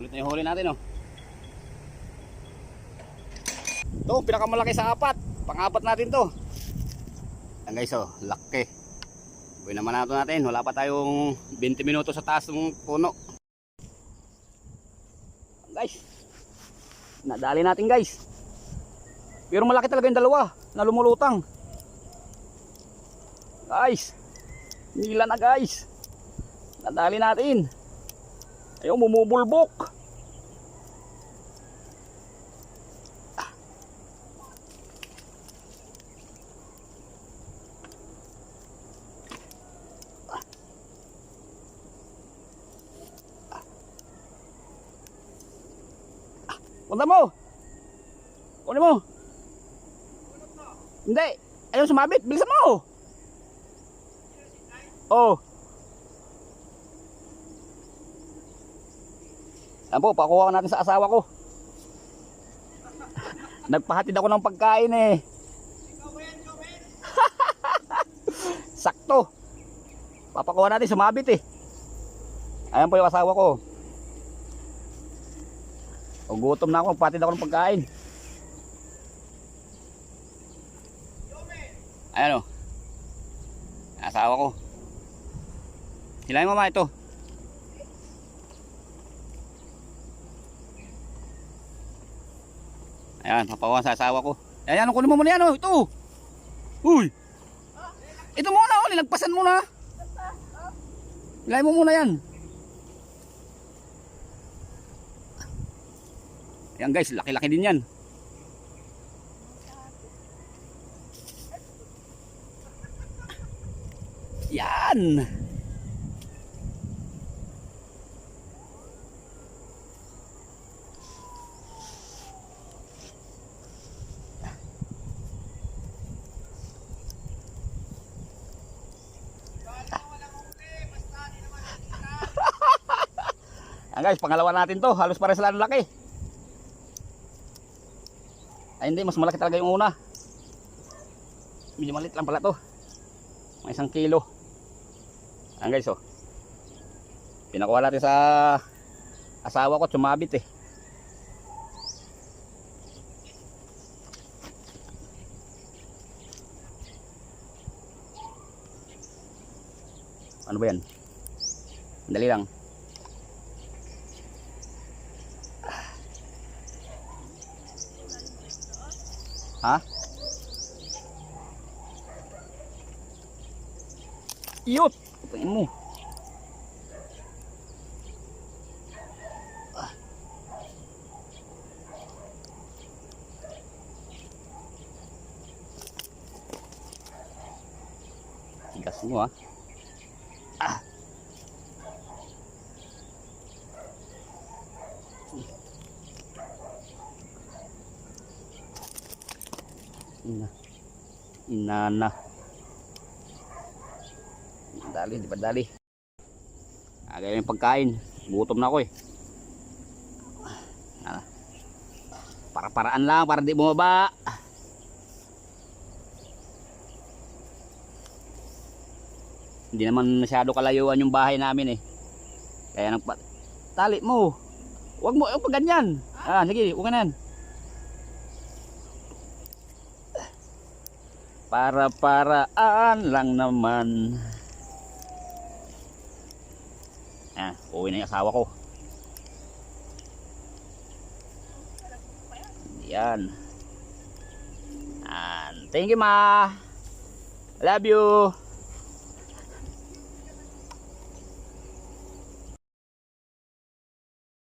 Ulit na yung huli natin, oh. Ito, pinakamalaki sa apat. Pang-apat natin to. Yan guys, oh, laki. Buhay naman natin. Wala pa tayong 20 minuto sa taas ng puno. Guys, nadali natin guys. Pero malaki talaga yung dalawa na lumulutang. Guys, nila na guys. Nadali natin. Ayaw, bumubulbok. Punta mo. Kunin mo. Hindi. Ayaw sumabit. Bilisan mo. Oh. Yan po, pakuha natin sa asawa ko. Nagpahatid ako ng pagkain eh. Sakto. Papakuha natin, sumabit eh. Ayan po yung asawa ko. O, gutom na ako, patid ako ng pagkain. Ayan o. Asawa ko. Hilahin mo ma ito. Ayan, papakuha sa asawa ko. Ayan, kunin mo muna yan o. Ito. Uy. Ito muna o, nilagpasan mo na. Hilahin mo muna yan. Ayan guys, laki-laki din yan. Yan. Ayan guys, pangalawa natin to. Halos pares lang laki. Ay hindi, mas malaki talaga yung una. Medyo maliit lang pala to. May 1 kilo. Ayan guys, oh. Pinakuha natin sa asawa ko, sumabit eh. Ano ba yan? Dali lang. Ha? Iyot! Patayin mo. Tigas mo ha. Inana. Dali, di ba dali? Agay yung pagkain. Gutom na ako eh. Para-paraan lang para di bumaba. Hindi naman masyado kalayuan yung bahay namin eh. Kaya tali mo. Huwag mo, huwag ganyan. Ah, sige, huwag na yan. Para-paraan lang naman. Ah, uwi na yung asawa ko. Yan. And thank you ma. I love you.